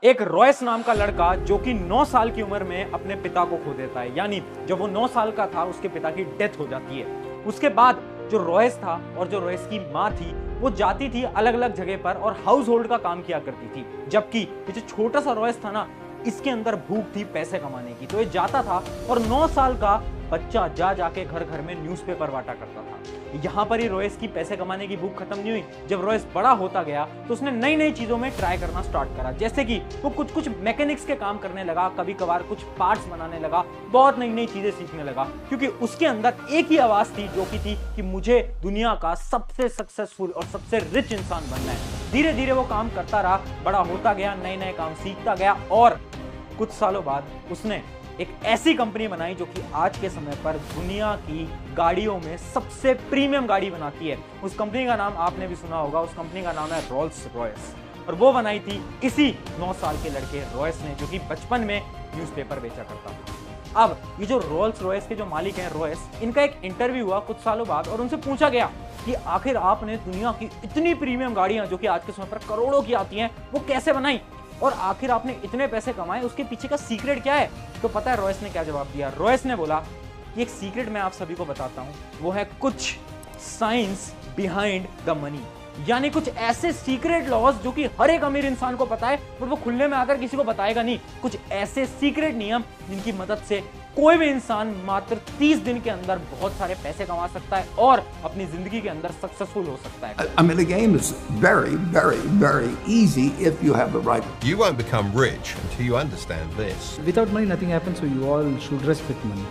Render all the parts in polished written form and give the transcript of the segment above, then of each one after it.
एक रॉयस नाम का लड़का जो कि 9 साल की उम्र में अपने पिता को खो देता है, यानी जब वो 9 साल का था उसके पिता की डेथ हो जाती है। उसके बाद जो रॉयस था और जो रॉयस की माँ थी वो जाती थी अलग अलग जगह पर और हाउस होल्ड का काम किया करती थी, जबकि ये जो छोटा सा रॉयस था ना, इसके अंदर भूख थी पैसे कमाने की। तो ये जाता था और 9 साल का बच्चा जा जाके घर घर में न्यूज़पेपर बांटा करता था। यहाँ पर ही रॉयस की पैसे कमाने की भूख खत्म नहीं हुई। जब रॉयस बड़ा होता गया तो उसने नई नई चीजों में ट्राई करना स्टार्ट करा, जैसे कि वो कुछ कुछ मैकेनिक्स के काम करने लगा, कभी कभार कुछ पार्ट्स बनाने लगा, बहुत नई नई चीजें सीखने लगा, क्योंकि उसके अंदर एक ही आवाज थी जो कि थी कि मुझे दुनिया का सबसे सक्सेसफुल और सबसे रिच इंसान बनना है। धीरे धीरे वो काम करता रहा, बड़ा होता गया, नए नए काम सीखता गया और कुछ सालों बाद उसने एक ऐसी कंपनी बनाई जो कि आज के समय पर दुनिया की गाड़ियों में सबसे प्रीमियम गाड़ी बनाती है। उस कंपनी का नाम आपने भी सुना होगा, उस कंपनी का नाम है रोल्स रॉयस, और वो बनाई थी इसी 9 साल के लड़के रॉयस ने, जो कि बचपन में न्यूज़पेपर बेचा करता था। अब ये जो रोल्स रॉयस के जो मालिक हैं रॉयस, इनका एक इंटरव्यू हुआ कुछ सालों बाद और उनसे पूछा गया कि आखिर आपने दुनिया की इतनी प्रीमियम गाड़ियां जो कि आज के समय पर करोड़ों की आती हैं वो कैसे बनाई, और आखिर आपने इतने पैसे कमाए, उसके पीछे का सीक्रेट क्या है? तो पता है रॉयस ने क्या जवाब दिया? रॉयस ने बोला कि एक सीक्रेट मैं आप सभी को बताता हूं, वो है कुछ साइंस बिहाइंड द मनी, यानी कुछ ऐसे सीक्रेट लॉज जो कि हर एक अमीर इंसान को पता है पर वो खुले में आकर किसी को बताएगा नहीं। कुछ ऐसे सीक्रेट नियम जिनकी मदद से कोई भी इंसान मात्र 30 दिन के अंदर बहुत सारे पैसे कमा सकता है और अपनी जिंदगी के अंदर सक्सेसफुल हो सकता है। I mean, the game is very, very, very easy if you have the right. You won't become rich until you understand this. Without money, nothing happens, so you all should respect money.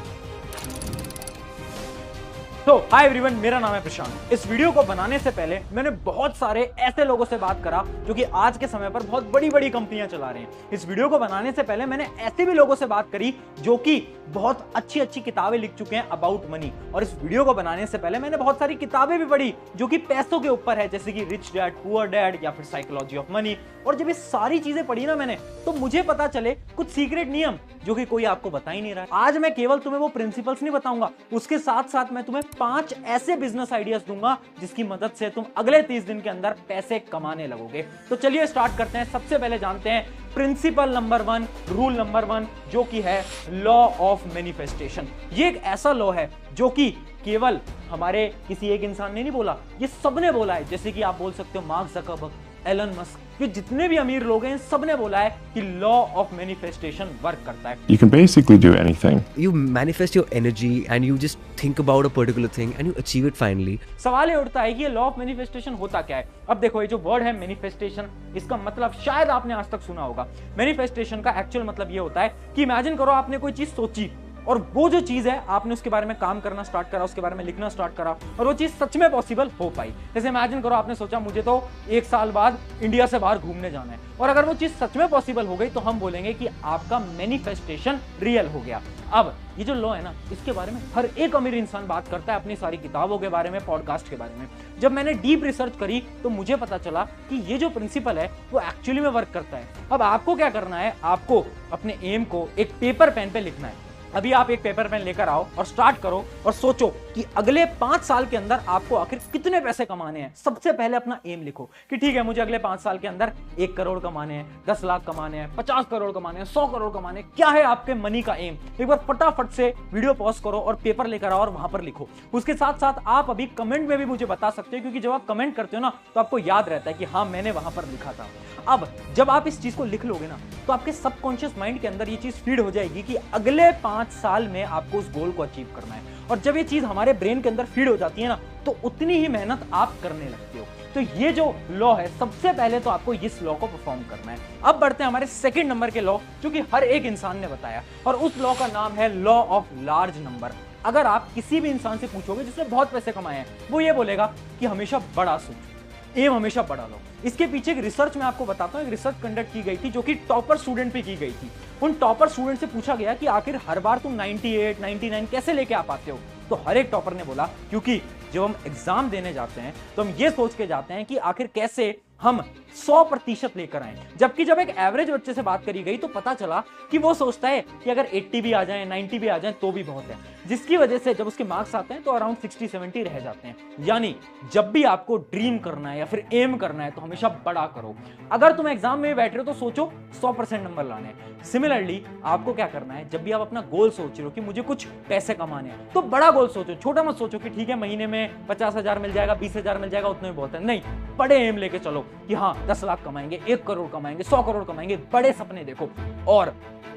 तो hi everyone, मेरा नाम है प्रशांत। इस video को बनाने से पहले मैंने बहुत सारे ऐसे लोगों से बात करा जो कि आज के समय पर बहुत बड़ी बड़ी कंपनियां चला रहे हैं। इस वीडियो को बनाने से पहले मैंने ऐसे भी लोगों से बात करी जो कि बहुत अच्छी अच्छी किताबें लिख चुके हैं अबाउट मनी, और इस वीडियो को बनाने से पहले मैंने बहुत सारी किताबें भी पढ़ी जो कि पैसों के ऊपर है, जैसे कि रिच डैड पुअर डैड या फिर साइकोलॉजी ऑफ मनी। और जब ये सारी चीजें पढ़ी ना मैंने, तो मुझे पता चले कुछ सीक्रेट नियम जो कि कोई आपको बता ही नहीं रहा है। आज मैं केवल तुम्हें वो प्रिंसिपल्स नहीं बताऊंगा, उसके साथ साथ मैं तुम्हें 5 ऐसे बिजनेस आइडियाज दूंगा जिसकी मदद से तुम अगले 30 दिन के अंदर पैसे कमाने लगोगे। तो चलिए स्टार्ट करते हैं। सबसे पहले जानते हैं प्रिंसिपल नंबर 1, रूल नंबर 1, जो कि है लॉ ऑफ मैनिफेस्टेशन। ये एक ऐसा लॉ है जो कि केवल हमारे किसी एक इंसान ने नहीं बोला, ये सबने बोला है। जैसे कि आप बोल सकते हो मार्क ज़करबर्ग, एलन मस्क, ये जितने भी अमीर लोग हैं सबने बोला है कि लॉ ऑफ मैनिफेस्टेशन वर्क करता है। You can basically do anything. You manifest your energy and you just think about a particular thing and you achieve it finally. सवाल ये उठता है कि ये लॉ ऑफ मैनिफेस्टेशन होता क्या है। अब देखो, ये जो वर्ड है मैनिफेस्टेशन, इसका मतलब शायद आपने आज तक सुना होगा। मैनिफेस्टेशन का एक्चुअल मतलब ये होता है कि इमेजिन करो आपने कोई चीज सोची और वो जो चीज है आपने उसके बारे में काम करना स्टार्ट करा, उसके बारे में लिखना स्टार्ट करा और वो चीज सच में पॉसिबल हो पाई। जैसे इमेजिन करो आपने सोचा मुझे तो 1 साल बाद इंडिया से बाहर घूमने जाना है, और अगर वो चीज सच में पॉसिबल हो गई तो हम बोलेंगे कि आपका मैनिफेस्टेशन रियल हो गया। अब ये जो लॉ है ना, इसके बारे में हर एक अमीर इंसान बात करता है अपनी सारी किताबों के बारे में, पॉडकास्ट के बारे में। जब मैंने डीप रिसर्च करी तो मुझे पता चला कि ये जो प्रिंसिपल है वो एक्चुअली में वर्क करता है। अब आपको क्या करना है, आपको अपने एम को एक पेपर पेन पे लिखना है। अभी आप एक पेपर पेन लेकर आओ और स्टार्ट करो और सोचो कि अगले 5 साल के अंदर आपको आखिर कितने पैसे कमाने हैं। सबसे पहले अपना एम लिखो कि ठीक है, मुझे अगले 5 साल के अंदर 1 करोड़ कमाने हैं, 10 लाख कमाने हैं, 50 करोड़ कमाने हैं, 100 करोड़ कमाने हैं। क्या है आपके मनी का एम? एक बार फटाफट से वीडियो पॉज करो और पेपर लेकर आओ और वहां पर लिखो। उसके साथ साथ आप अभी कमेंट में भी मुझे बता सकते हो, क्योंकि जब आप कमेंट करते हो ना तो आपको याद रहता है कि हाँ मैंने वहां पर लिखा था। अब जब आप इस चीज को लिख लोगे ना तो आपके सबकॉन्शियस माइंड के अंदर ये चीज फीड हो जाएगी कि अगले 5 साल में आपको उस गोल को अचीव करना है। और जब ये चीज हमारे ब्रेन के अंदर फीड हो जाती है ना तो उतनी ही मेहनत आप करने लगते हो। तो ये जो लॉ है, सबसे पहले तो आपको इस लॉ को परफॉर्म करना है। अब बढ़ते हैं हमारे सेकंड नंबर के लॉ, जो कि हर एक इंसान ने बताया, और उस लॉ का नाम है लॉ ऑफ लार्ज नंबर। अगर आप किसी भी इंसान से पूछोगे जिसने बहुत पैसे कमाए हैं, वो ये बोलेगा कि हमेशा बड़ा सोचो, एम हमेशा बड़ा लो। इसके पीछे एक रिसर्च मैं आपको बताता हूँ। एक रिसर्च कंडक्ट की गई थी जो कि टॉपर स्टूडेंट पे की गई थी। उन टॉपर स्टूडेंट से पूछा गया कि आखिर हर बार तुम 98, 99 कैसे लेके आ पाते हो? तो हर एक टॉपर ने बोला क्योंकि जब हम एग्जाम देने जाते हैं तो हम ये सोच के जाते हैं कि आखिर कैसे हम 100% लेकर आए। जबकि जब एक एवरेज बच्चे से बात करी गई तो पता चला कि वो सोचता है कि अगर 80 भी आ जाए, 90 भी आ जाए तो भी बहुत है, जिसकी वजह से जब उसके मार्क्स आते हैं तो अराउंड 60-70 रह जाते हैं। यानी जब भी आपको ड्रीम करना है या फिर एम करना है तो हमेशा बड़ा करो। अगर तुम एग्जाम में बैठ रहे हो तो सोचो 100% नंबर लाने हैं। सिमिलरली आपको क्या करना है, जब भी आप अपना गोल सोच रहे हो कि मुझे कुछ पैसे कमाने हैं तो बड़ा गोल सोचो, छोटा मत सोचो कि ठीक है महीने में 50,000 मिल जाएगा, 20,000 मिल जाएगा, उतना ही बहुत है। नहीं, बड़े एम लेके चलो कि हाँ 10 लाख कमाएंगे, 1 करोड़ कमाएंगे, 100 करोड़ कमाएंगे, बड़े सपने देखो। और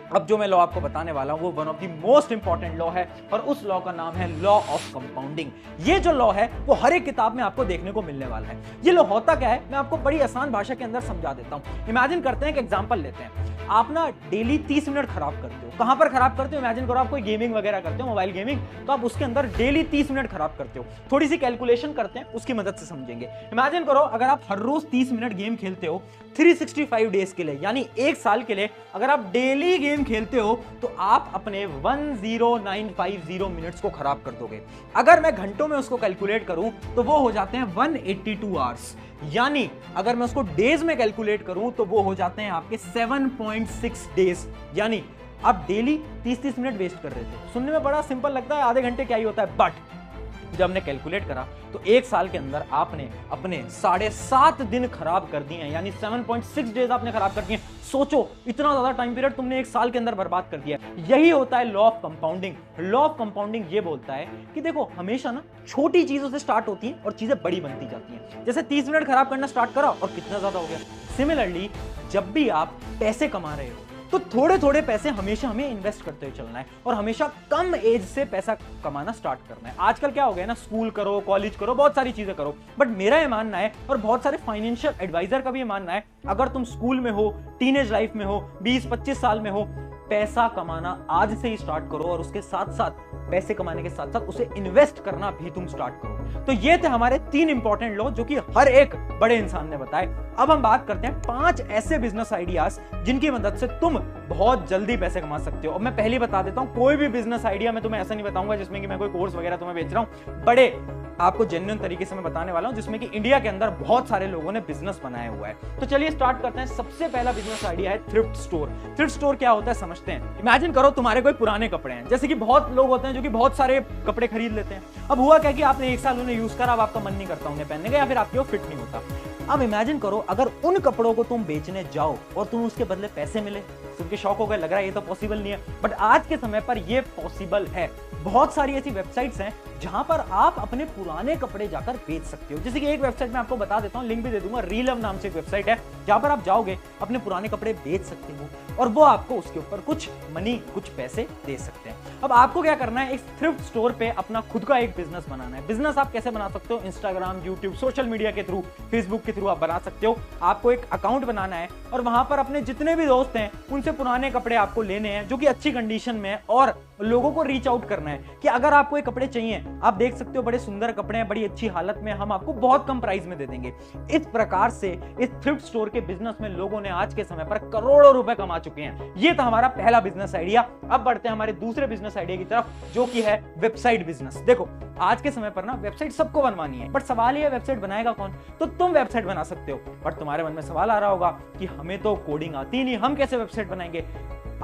अब जो मैं लॉ आपको बताने वाला हूं वो one of the most important law है और उस लॉ का नाम है लॉ ऑफ कंपाउंडिंग। ये जो लॉ है वो हर एक किताब में आपको देखने को मिलने वाला है। ये लॉ होता क्या है मैं आपको बड़ी आसान भाषा के अंदर समझा देता हूं। इमेजिन करते हैं, एक एग्जांपल लेते हैं। आप ना डेली 30 मिनट खराब करते हो। कहां पर खराब करते हो? इमेजिन करो आप कोई गेमिंग वगैरह करते हो, मोबाइल गेमिंग, तो आप उसके अंदर डेली 30 मिनट खराब करते हो। थोड़ी सी कैलकुलेशन करते हैं, उसकी मदद से समझेंगे। इमेजिन करो अगर आप हर रोज 30 मिनट गेम खेलते हो 365 डेज के लिए, यानी एक साल के लिए अगर आप डेली गेम खेलते हो तो आप अपने 10950 मिनट्स को खराब कर दोगे। अगर मैं घंटों में उसको कैलकुलेट करूं तो वो हो जाते हैं 182 आवर्स। यानी अगर मैं उसको डेज में कैलकुलेट करूं तो वो हो जाते हैं आपके 7.6 डेज। यानी आप डेली 30-30 मिनट वेस्ट कर रहे थे। सुनने में बड़ा सिंपल लगता है, आधे घंटे क्या ही होता है, बट जब हमने कैलकुलेट करा तो एक साल के अंदर आपने अपने 7.5 दिन खराब कर दिए हैं, यानी 7.6 डेज आपने खराब कर दिए। सोचो इतना ज्यादा टाइम पीरियड तुमने एक साल के अंदर बर्बाद कर दिया। यही होता है law of compounding. Law of compounding ये बोलता है कि देखो हमेशा ना छोटी चीजों से स्टार्ट होती है और चीजें बड़ी बनती जाती हैं। जैसे 30 मिनट खराब करना स्टार्ट करा और कितना ज्यादा हो गया। सिमिलरली जब भी आप पैसे कमा रहे हो तो थोड़े थोड़े पैसे हमेशा हमें इन्वेस्ट करते हुए चलना है और हमेशा कम एज से पैसा कमाना स्टार्ट करना है। आजकल क्या हो गया ना, स्कूल करो, कॉलेज करो, बहुत सारी चीजें करो, बट मेरा ये मानना है और बहुत सारे फाइनेंशियल एडवाइजर का भी ये मानना है, अगर तुम स्कूल में हो, टीनेज लाइफ में हो, 20-25 साल में हो, पैसा कमाना आज से ही स्टार्ट करो और उसके साथ साथ पैसे कमाने के साथ साथ उसे इन्वेस्ट करना भी तुम स्टार्ट करो। तो ये थे हमारे 3 इंपॉर्टेंट लॉ जो कि हर एक बड़े इंसान ने बताए। अब हम बात करते हैं 5 ऐसे बिजनेस आइडियाज जिनकी मदद से तुम बहुत जल्दी पैसे कमा सकते हो। और मैं पहले बता देता हूं, कोई भी बिजनेस आइडिया मैं तुम्हें ऐसा नहीं बताऊंगा जिसमें कि मैं कोई कोर्स वगैरह तुम्हें बेच रहा हूं। बड़े आपको जेन्युइन तरीके से मैं बताने वाला हूं जिसमें कि इंडिया के अंदर बहुत सारे लोगों ने बिजनेस बनाया हुआ है। तो चलिए स्टार्ट करते हैं। सबसे पहला बिजनेस आइडिया है थ्रिफ्ट स्टोर। थ्रिफ्ट स्टोर क्या होता है समझते हैं। इमेजिन करो तुम्हारे कोई पुराने कपड़े हैं, जैसे कि बहुत लोग होते हैं जो कि बहुत सारे कपड़े खरीद लेते हैं। अब हुआ क्या कि आपने एक साल उन्हें यूज करा, अब आपका मन नहीं करता उन्हें पहनने का या फिर आपके वो फिट नहीं होता। अब इमेजिन करो अगर उन कपड़ों को तुम बेचने जाओ और तुम उसके बदले पैसे मिले। सुन के शौक हो गए, लग रहा है ये तो पॉसिबल नहीं है, बट आज के समय पर ये पॉसिबल है। बहुत सारी ऐसी वेबसाइट्स हैं जहां पर आप अपने पुराने कपड़े जाकर बेच सकते हो। जैसे कि एक वेबसाइट मैं आपको बता देता हूं, लिंक भी दे दूंगा, रीलव नाम से एक वेबसाइट है जहां पर आप जाओगे अपने पुराने कपड़े बेच सकते हो और वो आपको उसके ऊपर कुछ मनी, कुछ पैसे दे सकते हैं। अब आपको क्या करना है, इस थ्रिफ्ट स्टोर पे अपना खुद का एक बिजनेस बनाना है। बिजनेस आप कैसे बना सकते हो? इंस्टाग्राम, यूट्यूब, सोशल मीडिया के थ्रू, फेसबुक के थ्रू आप बना सकते हो। आपको एक अकाउंट बनाना है और वहां पर अपने जितने भी दोस्त हैं उनसे पुराने कपड़े आपको लेने हैं जो कि अच्छी कंडीशन में है और लोगों को रीच आउट करना है कि अगर आपको ये कपड़े चाहिए, आप देख सकते हो बड़े सुंदर कपड़े हैं, बड़ी अच्छी हालत में, हम आपको बहुत कम प्राइस में दे देंगे। इस प्रकार से इस थ्रिफ्ट स्टोर के बिजनेस में लोगों ने आज के समय पर करोड़ों रुपए कमा चुके हैं। ये था हमारा पहला बिजनेस आइडिया। अब बढ़ते हैं हमारे दूसरे बिजनेस आइडिया की तरफ जो कि है वेबसाइट बिजनेस। देखो आज के समय पर ना वेबसाइट सबको बनवानी है, बट सवाल ये वेबसाइट बनाएगा कौन? तो तुम वेबसाइट बना सकते हो, बट तुम्हारे मन में सवाल आ रहा होगा कि हमें तो कोडिंग आती नहीं, हम कैसे वेबसाइट बनाएंगे?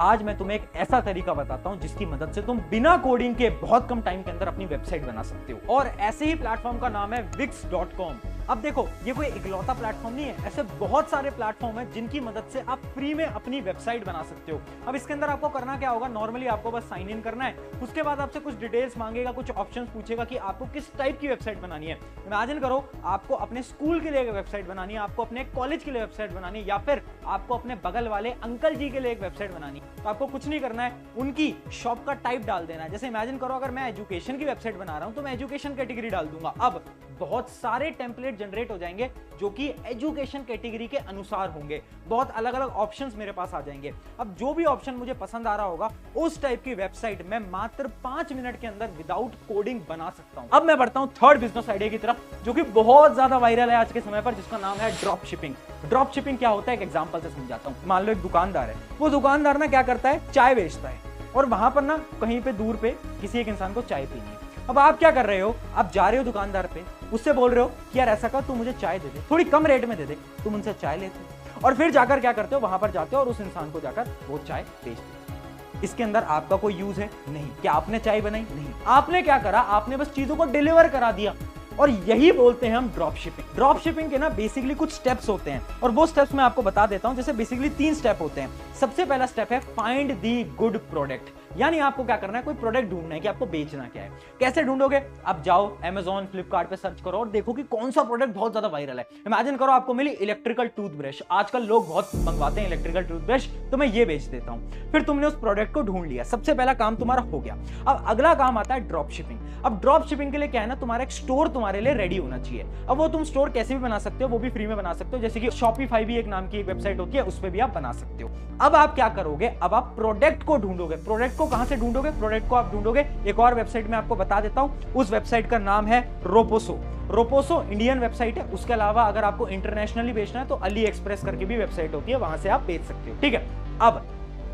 आज मैं तुम्हें एक ऐसा तरीका बताता हूं जिसकी मदद से तुम बिना कोडिंग के बहुत कम टाइम के अंदर अपनी वेबसाइट बना सकते हो और ऐसे ही प्लेटफॉर्म का नाम है wix.com। अब देखो ये कोई इकलौता प्लेटफॉर्म नहीं है, ऐसे बहुत सारे प्लेटफॉर्म है जिनकी मदद से आप फ्री में अपनी वेबसाइट बना सकते हो। अब इसके अंदर आपको करना क्या होगा, नॉर्मली आपको बस साइन इन करना है, उसके बाद आपसे कुछ डिटेल्स मांगेगा, कुछ ऑप्शंस पूछेगा कि आपको किस टाइप की वेबसाइट बनानी है। इमेजिन करो आपको अपने स्कूल के लिए वेबसाइट बनानी है, आपको अपने कॉलेज के लिए वेबसाइट बनानी है या फिर आपको अपने बगल वाले अंकल जी के लिए एक वेबसाइट बनानी है। तो आपको कुछ नहीं करना है, उनकी शॉप का टाइप डाल देना है। जैसे इमेजिन करो अगर मैं एजुकेशन की वेबसाइट बना रहा हूं तो मैं एजुकेशन कैटेगरी डाल दूंगा। अब बहुत सारे टेम्पलेट जनरेट हो जाएंगे जो कि एजुकेशन कैटेगरी के अनुसार होंगे, बहुत अलग अलग ऑप्शंस मेरे पास आ जाएंगे। अब जो भी ऑप्शन मुझे पसंद आ रहा होगा उस टाइप की वेबसाइट मैं मात्र 5 मिनट के अंदर विदाउट कोडिंग बना सकता हूं। अब मैं बढ़ता हूं थर्ड बिजनेस आइडिया की तरफ जो कि बहुत ज्यादा वायरल है आज के समय पर, जिसका नाम है ड्रॉप शिपिंग। ड्रॉप शिपिंग क्या होता है, एक एग्जांपल से समझाता हूं। मान लो एक दुकानदार है, वो दुकानदार ना क्या करता है, चाय बेचता है और वहां पर ना कहीं पे दूर पे किसी एक इंसान को चाय पीनी है। अब आप क्या कर रहे हो, आप जा रहे हो दुकानदार पे, उससे बोल रहे हो कि यार ऐसा कर तू मुझे चाय दे दे, थोड़ी कम रेट में दे दे, तुम उनसे चाय लेते हो और फिर जाकर क्या करते हो, वहां पर जाते हो और उस इंसान को जाकर वो चाय बेचते हो। इसके अंदर आपका कोई यूज है नहीं। क्या आपने चाय बनाई? नहीं। आपने क्या करा, आपने बस चीजों को डिलीवर करा दिया। और यही बोलते हैं हम ड्रॉप शिपिंग। ड्रॉप शिपिंग के ना बेसिकली कुछ स्टेप्स होते हैं और वो स्टेप्स मैं आपको बता देता हूं। जैसे बेसिकली 3 स्टेप होते हैं। सबसे पहला स्टेप है फाइंड दी गुड प्रोडक्ट, यानी आपको क्या करना है, कोई प्रोडक्ट ढूंढना है कि आपको बेचना क्या है। कैसे ढूंढोगे? आप जाओ Amazon, फ्लिपकार्ट पे सर्च करो और देखो कि कौन सा प्रोडक्ट बहुत ज्यादा वायरल है। इमेजिन करो आपको मिली इलेक्ट्रिकल टूथब्रश, आजकल लोग बहुत मंगवाते हैं इलेक्ट्रिकल टूथब्रश, तो मैं ये बेच देता हूं। फिर तुमने उस प्रोडक्ट को ढूंढ लिया, सबसे पहला काम तुम्हारा हो गया। अब अगला काम आता है ड्रॉप शिपिंग। अब ड्रॉप शिपिंग के लिए क्या है ना, तुम्हारा एक स्टोर तुम्हारे लिए रेडी होना चाहिए। अब वो तुम स्टोर कैसे भी बना सकते हो, वो भी फ्री में बना सकते हो, जैसे कि शॉपिफाई भी एक नाम की एक वेबसाइट होती है, उस पर भी आप बना सकते हो। अब आप क्या करोगे, अब आप प्रोडक्ट को ढूंढोगे। प्रोडक्ट को कहां से ढूंढोगे? प्रोडक्ट को आप ढूंढोगे एक और वेबसाइट में आपको बता देता हूं। उस वेबसाइट का नाम है रोपोसो। रोपोसो इंडियन वेबसाइट है। उसके अलावा अगर आपको इंटरनेशनली बेचना है तो अली एक्सप्रेस करके भी वेबसाइट होती है, वहां से आप बेच सकते हो। ठीक है। अब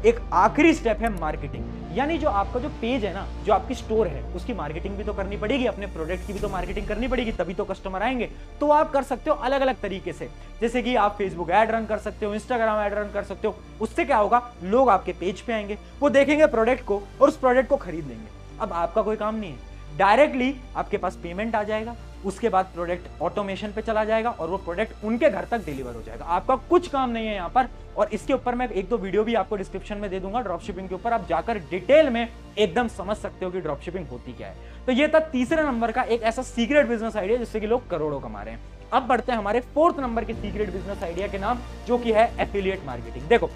एक आखिरी स्टेप है मार्केटिंग, यानी जो आपका जो पेज है ना, जो आपकी स्टोर है, उसकी मार्केटिंग भी तो करनी पड़ेगी, अपने प्रोडक्ट की भी तो मार्केटिंग करनी पड़ेगी, तभी तो कस्टमर आएंगे। तो आप कर सकते हो अलग अलग तरीके से, जैसे कि आप फेसबुक ऐड रन कर सकते हो, इंस्टाग्राम ऐड रन कर सकते हो। उससे क्या होगा, लोग आपके पेज पे आएंगे, वो देखेंगे प्रोडक्ट को और उस प्रोडक्ट को खरीद लेंगे। अब आपका कोई काम नहीं है, डायरेक्टली आपके पास पेमेंट आ जाएगा, उसके बाद प्रोडक्ट ऑटोमेशन पे चला जाएगा और वो प्रोडक्ट उनके घर तक डिलीवर हो जाएगा। आपका कुछ काम नहीं है यहाँ पर। और इसके ऊपर मैं 1-2 वीडियो भी आपको डिस्क्रिप्शन में दे दूंगा ड्रॉप शिपिंग के ऊपर, आप जाकर डिटेल में एकदम समझ सकते हो कि ड्रॉप शिपिंग होती क्या है। तो ये था तीसरे नंबर का एक ऐसा सीक्रेट बिजनेस आइडिया जिससे कि लोग करोड़ों कमा रहे हैं। अब बढ़ते हैं हमारे 4th नंबर के सीक्रेट बिजनेस आइडिया के नाम, जो कि है एफिलिएट मार्केटिंग। देखो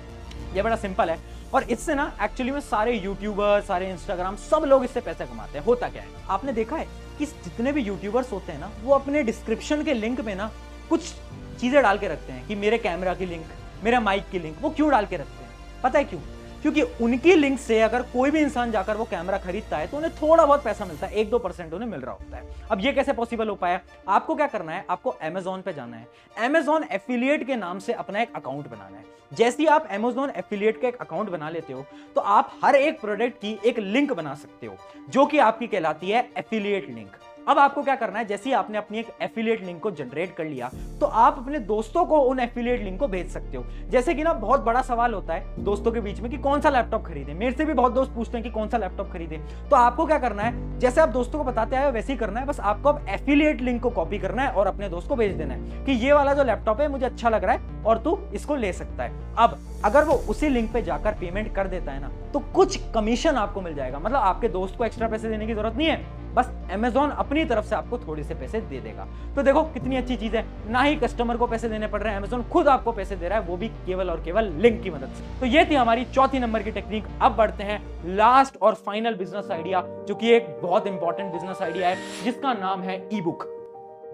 ये बड़ा सिंपल है और इससे ना एक्चुअली में सारे यूट्यूबर, सारे इंस्टाग्राम, सब लोग इससे पैसे कमाते हैं। होता क्या है, आपने देखा है कि जितने भी यूट्यूबर्स होते हैं ना, वो अपने डिस्क्रिप्शन के लिंक में ना कुछ चीजें डाल के रखते हैं कि मेरे कैमरा की लिंक, मेरे माइक की लिंक। वो क्यों डाल के रखते हैं पता है क्यों? क्योंकि उनकी लिंक से अगर कोई भी इंसान जाकर वो कैमरा खरीदता है तो उन्हें थोड़ा बहुत पैसा मिलता है, 1-2% उन्हें मिल रहा होता है। अब ये कैसे पॉसिबल हो पाया? आपको क्या करना है, आपको Amazon पे जाना है, Amazon एफिलिएट के नाम से अपना एक अकाउंट बनाना है। जैसे ही आप Amazon एफिलिएट का एक अकाउंट बना लेते हो तो आप हर एक प्रोडक्ट की एक लिंक बना सकते हो, जो कि आपकी कहलाती है एफिलिएट लिंक। अब आपको क्या करना है, जैसे ही आपने अपनी एक एफिलिएट लिंक को जनरेट कर लिया तो आप अपने दोस्तों को उन एफिलिएट लिंक को भेज सकते हो। जैसे कि ना बहुत बड़ा सवाल होता है दोस्तों के बीच में कि कौन सा लैपटॉप खरीदे, मेरे से भी बहुत दोस्त पूछते हैं कि कौन सा लैपटॉप खरीदे। तो आपको क्या करना है, जैसे आप दोस्तों को बताते आए वैसे ही करना है, बस आपको अब एफिलिएट लिंक को कॉपी करना है और अपने दोस्त को भेज देना है कि ये वाला जो लैपटॉप है मुझे अच्छा लग रहा है और तू इसको ले सकता है। अब अगर वो उसी लिंक पे जाकर पेमेंट कर देता है ना, तो कुछ कमीशन आपको मिल जाएगा। मतलब आपके दोस्त को एक्स्ट्रा पैसे देने की जरूरत नहीं है, बस Amazon अपनी तरफ से आपको थोड़े से पैसे दे देगा। तो देखो कितनी अच्छी चीज है, ना ही कस्टमर को पैसे देने पड़ रहे हैं, Amazon खुद आपको पैसे दे रहा है, वो भी केवल और केवल लिंक की मदद से। तो ये थी हमारी 4थी नंबर की टेक्निक। अब बढ़ते हैं लास्ट और फाइनल बिजनेस आइडिया, जो कि एक बहुत इंपॉर्टेंट बिजनेस आइडिया है, जिसका नाम है ई बुक।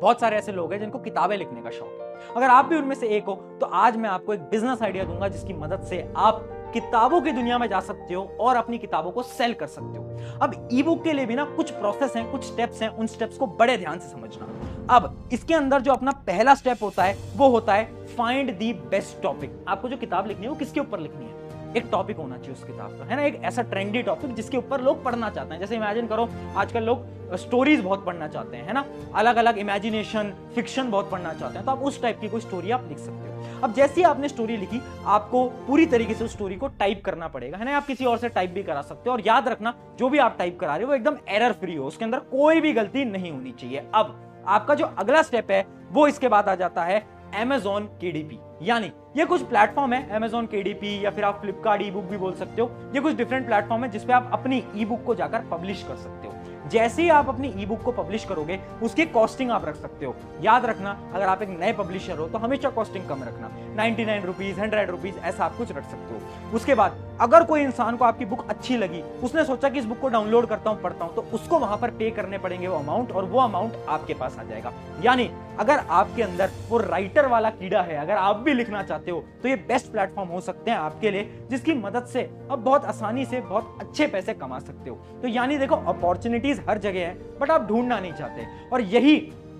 बहुत सारे ऐसे लोग हैं जिनको किताबें लिखने का शौक है। अगर आप भी उनमें से एक हो तो आज मैं आपको एक बिजनेस आइडिया दूंगा जिसकी मदद से आप किताबों की दुनिया में जा सकते हो और अपनी किताबों को सेल कर सकते हो। अब ई बुक के लिए भी ना कुछ प्रोसेस हैं, कुछ स्टेप्स हैं, उन स्टेप्स को बड़े ध्यान से समझना। अब इसके अंदर जो अपना पहला स्टेप होता है वो होता है फाइंड द बेस्ट टॉपिक। आपको जो किताब लिखनी है वो किसके ऊपर लिखनी है, एक टॉपिक होना चाहिए उस किताब का, है ना, एक ऐसा ट्रेंडी टॉपिक जिसके ऊपर लोग पढ़ना चाहते हैं। जैसे इमेजिन करो आजकल लोग स्टोरीज बहुत पढ़ना चाहते हैं, है ना, अलग अलग इमेजिनेशन, फिक्शन बहुत पढ़ना चाहते हैं, तो आप उस टाइप की कोई स्टोरी आप लिख सकते हो। अब जैसे ही आपने स्टोरी लिखी, आपको पूरी तरीके से उस स्टोरी को टाइप करना पड़ेगा, है ना, आप किसी और से टाइप भी करा सकते हो। और याद रखना जो भी आप टाइप करा रहे हो वो एकदम एरर फ्री हो, उसके अंदर कोई भी गलती नहीं होनी चाहिए। अब आपका जो अगला स्टेप है वो इसके बाद आ जाता है Amazon KDP, यानी ये कुछ प्लेटफॉर्म है Amazon KDP या फिर आप फ्लिपकार्ट ई बुक भी बोल सकते हो। ये कुछ डिफरेंट प्लेटफॉर्म है जिसपे आप अपनी ई बुक को जाकर पब्लिश कर सकते हो। जैसे ही आप अपनी ई बुक को पब्लिश करोगे उसकी कॉस्टिंग आप रख सकते हो। याद रखना अगर आप एक नए पब्लिशर हो तो हमेशा कॉस्टिंग कम रखना, 99 रुपीज, 100 रुपीज, ऐसा आप कुछ रख सकते हो। उसके बाद अगर कोई इंसान को आपकी बुक अच्छी लगी, उसने सोचा कि इस बुक को डाउनलोड करता हूं, पढ़ता हूं, तो उसको वहां पर पे करने पड़ेंगे वो अमाउंट, और वो अमाउंट आपके पास आ जाएगा। यानी अगर आपके अंदर वो राइटर वाला कीड़ा है, अगर आप भी लिखना चाहते हो तो ये बेस्ट प्लेटफॉर्म हो सकते हैं आपके लिए, जिसकी मदद से आप बहुत आसानी से बहुत अच्छे पैसे कमा सकते हो। तो यानी देखो अपॉर्चुनिटीज हर जगह है, बट आप ढूंढना नहीं चाहते। और यही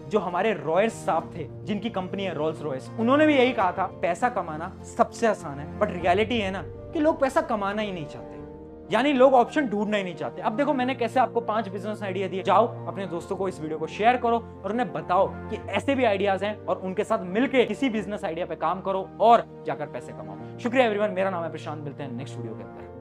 जो हमारे रॉयर्स साहब थे, जिनकी कंपनी है रोल्स रॉयस, उन्होंने भी यही कहा था, पैसा कमाना सबसे आसान है, बट रियलिटी है ना कि लोग पैसा कमाना ही नहीं चाहते। यानी लोग ऑप्शन ढूंढना ही नहीं चाहते। अब देखो मैंने कैसे आपको 5 बिजनेस आइडिया दिए। जाओ अपने दोस्तों को इस वीडियो को शेयर करो और उन्हें बताओ कि ऐसे भी आइडियाज हैं और उनके साथ मिलकर किसी बिजनेस आइडिया पे काम करो और जाकर पैसे कमाओ। शुक्रिया एवरीवन, मेरा नाम है प्रशांत, मिलते हैं नेक्स्ट वीडियो के अंदर।